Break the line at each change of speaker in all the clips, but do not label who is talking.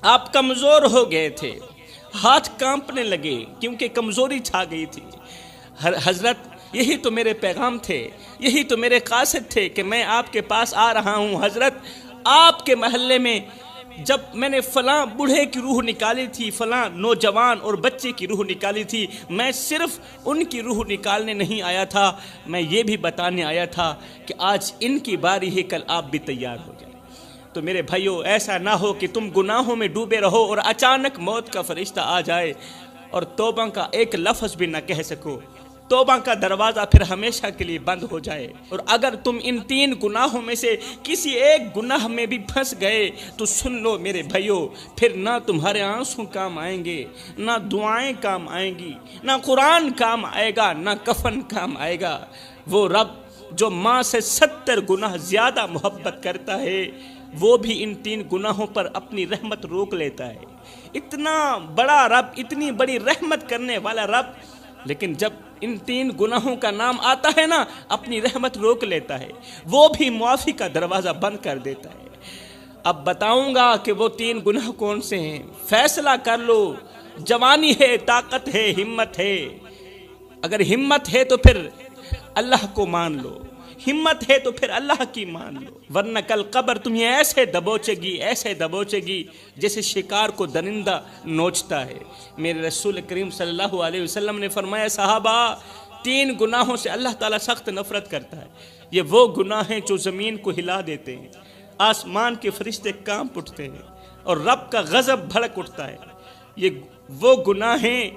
آپ کمزور ہو گئے تھے، ہاتھ کانپنے لگے کیونکہ کمزوری چھا گئی تھی۔ حضرت یہی تو میرے پیغام تھے، یہی تو میرے قاصد تھے کہ میں آپ کے پاس آ رہا ہوں۔ حضرت آپ کے محلے میں جب میں نے فلاں بوڑھے کی روح نکالی تھی، فلاں نوجوان اور بچے کی روح نکالی تھی، میں صرف ان کی روح نکالنے نہیں آیا تھا، میں یہ بھی بتانے آیا تھا کہ آج ان کی باری ہے، کل آپ بھی تیار ہو جائیں۔ تو میرے بھائیو، ایسا نہ ہو کہ تم گناہوں میں ڈوبے رہو اور اچانک موت کا فرشتہ آ جائے اور توبہ کا ایک لفظ بھی نہ کہہ سکو، توبہ کا دروازہ پھر ہمیشہ کے لیے بند ہو جائے۔ اور اگر تم ان 3 گناہوں میں سے کسی ایک گناہ میں بھی پھنس گئے تو سن لو میرے بھائیو، پھر نہ تمہارے آنسو کام آئیں گے، نہ دعائیں کام آئیں گی، نہ قرآن کام آئے گا، نہ کفن کام آئے گا۔ وہ رب جو ماں سے 70 گناہ زیادہ محبت کرتا ہے، وہ بھی ان 3 گناہوں پر اپنی رحمت روک لیتا ہے۔ اتنا بڑا رب، اتنی بڑی رحمت کرنے والا رب، لیکن جب ان 3 گناہوں کا نام آتا ہے نا، اپنی رحمت روک لیتا ہے، وہ بھی معافی کا دروازہ بند کر دیتا ہے۔ اب بتاؤں گا کہ وہ 3 گناہ کون سے ہیں، فیصلہ کر لو۔ جوانی ہے، طاقت ہے، ہمت ہے۔ اگر ہمت ہے تو پھر اللہ کو مان لو، ہمت ہے تو پھر اللہ کی مان لو، ورنہ کل قبر تمہیں ایسے دبوچے گی، ایسے دبوچے گی جیسے شکار کو درندہ نوچتا ہے۔ میرے رسول کریم صلی اللہ علیہ وسلم نے فرمایا، صحابہ 3 گناہوں سے اللہ تعالیٰ سخت نفرت کرتا ہے۔ یہ وہ گناہ ہیں جو زمین کو ہلا دیتے ہیں، آسمان کے فرشتے کانپ اٹھتے ہیں اور رب کا غضب بھڑک اٹھتا ہے۔ یہ وہ گناہ ہیں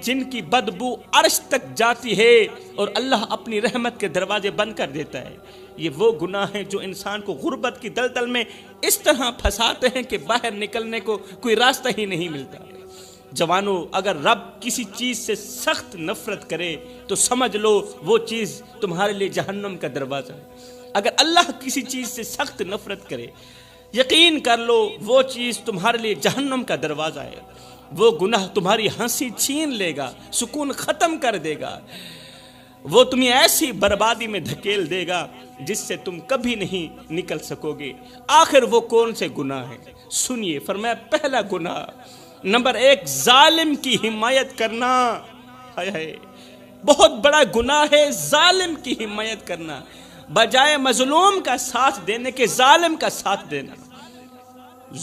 جن کی بدبو عرش تک جاتی ہے اور اللہ اپنی رحمت کے دروازے بند کر دیتا ہے۔ یہ وہ گناہ ہیں جو انسان کو غربت کی دلدل میں اس طرح پھنساتے ہیں کہ باہر نکلنے کو کوئی راستہ ہی نہیں ملتا۔ جوانو، اگر رب کسی چیز سے سخت نفرت کرے تو سمجھ لو وہ چیز تمہارے لیے جہنم کا دروازہ ہے۔ اگر اللہ کسی چیز سے سخت نفرت کرے، یقین کر لو وہ چیز تمہارے لیے جہنم کا دروازہ ہے۔ وہ گناہ تمہاری ہنسی چھین لے گا، سکون ختم کر دے گا، وہ تمہیں ایسی بربادی میں دھکیل دے گا جس سے تم کبھی نہیں نکل سکو گے۔ آخر وہ کون سے گناہ ہیں؟ سنیے، فرمایا پہلا گناہ، نمبر 1، ظالم کی حمایت کرنا۔ ہائے ہائے، بہت بڑا گناہ ہے ظالم کی حمایت کرنا، بجائے مظلوم کا ساتھ دینے کے ظالم کا ساتھ دینا۔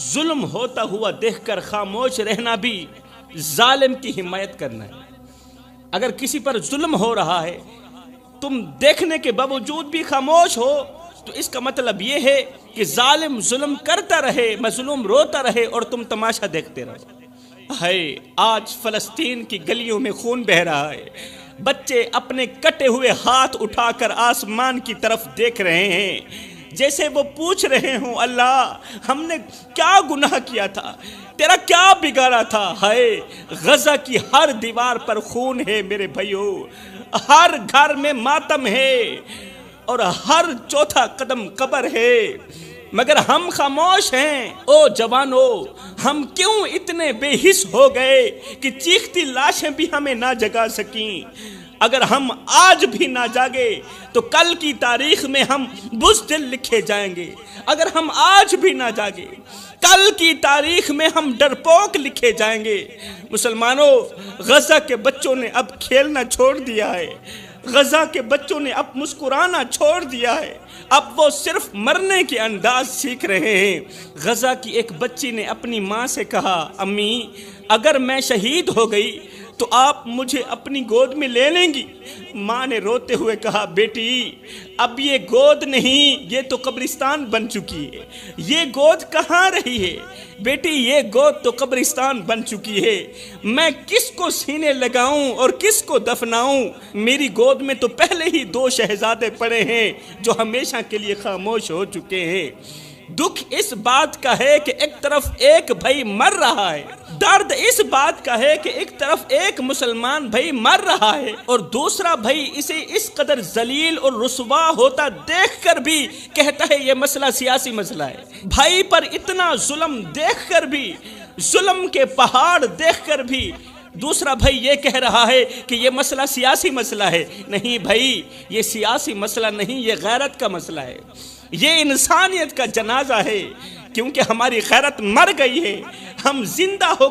ظلم ہوتا ہوا دیکھ کر خاموش رہنا بھی ظالم کی حمایت کرنا ہے۔ اگر کسی پر ظلم ہو رہا ہے، تم دیکھنے کے باوجود بھی خاموش ہو تو اس کا مطلب یہ ہے کہ ظالم ظلم کرتا رہے، مظلوم روتا رہے اور تم تماشا دیکھتے رہو۔ ہائے، آج فلسطین کی گلیوں میں خون بہہ رہا ہے، بچے اپنے کٹے ہوئے ہاتھ اٹھا کر آسمان کی طرف دیکھ رہے ہیں، جیسے وہ پوچھ رہے ہوں، اللہ ہم نے کیا گناہ کیا تھا، تیرا کیا بگاڑا تھا۔ ہائے، غزہ کی ہر دیوار پر خون ہے میرے بھائیو، ہر گھر میں ماتم ہے اور ہر چوتھا قدم قبر ہے، مگر ہم خاموش ہیں۔ او جوانو، ہم کیوں اتنے بے حس ہو گئے کہ چیختی لاشیں بھی ہمیں نہ جگا سکیں؟ اگر ہم آج بھی نہ جاگے تو کل کی تاریخ میں ہم بزدل لکھے جائیں گے۔ اگر ہم آج بھی نہ جاگے، کل کی تاریخ میں ہم ڈرپوک لکھے جائیں گے۔ مسلمانوں، غزہ کے بچوں نے اب کھیلنا چھوڑ دیا ہے، غزہ کے بچوں نے اب مسکرانا چھوڑ دیا ہے، اب وہ صرف مرنے کے انداز سیکھ رہے ہیں۔ غزہ کی ایک بچی نے اپنی ماں سے کہا، امی اگر میں شہید ہو گئی تو آپ مجھے اپنی گود میں لے لیں گی؟ ماں نے روتے ہوئے کہا، بیٹی اب یہ گود نہیں، یہ تو قبرستان بن چکی ہے، یہ گود کہاں رہی ہے بیٹی، یہ گود تو قبرستان بن چکی ہے، میں کس کو سینے لگاؤں اور کس کو دفناؤں؟ میری گود میں تو پہلے ہی 2 شہزادے پڑے ہیں جو ہمیشہ کے لیے خاموش ہو چکے ہیں۔ دکھ اس بات کا ہے کہ ایک طرف ایک بھائی مر رہا ہے، درد اس بات کا ہے کہ ایک طرف ایک مسلمان بھائی مر رہا ہے اور دوسرا بھائی اسے اس قدر ذلیل اور رسوا ہوتا دیکھ کر بھی کہتا ہے یہ مسئلہ سیاسی مسئلہ ہے۔ بھائی پر اتنا ظلم دیکھ کر بھی، ظلم کے پہاڑ دیکھ کر بھی دوسرا بھائی یہ کہہ رہا ہے کہ یہ مسئلہ سیاسی مسئلہ ہے۔ نہیں بھائی، یہ سیاسی مسئلہ نہیں، یہ غیرت کا مسئلہ ہے، یہ انسانیت کا جنازہ ہے، کیونکہ ہماری غیرت مر گئی ہے، ہم زندہ ہو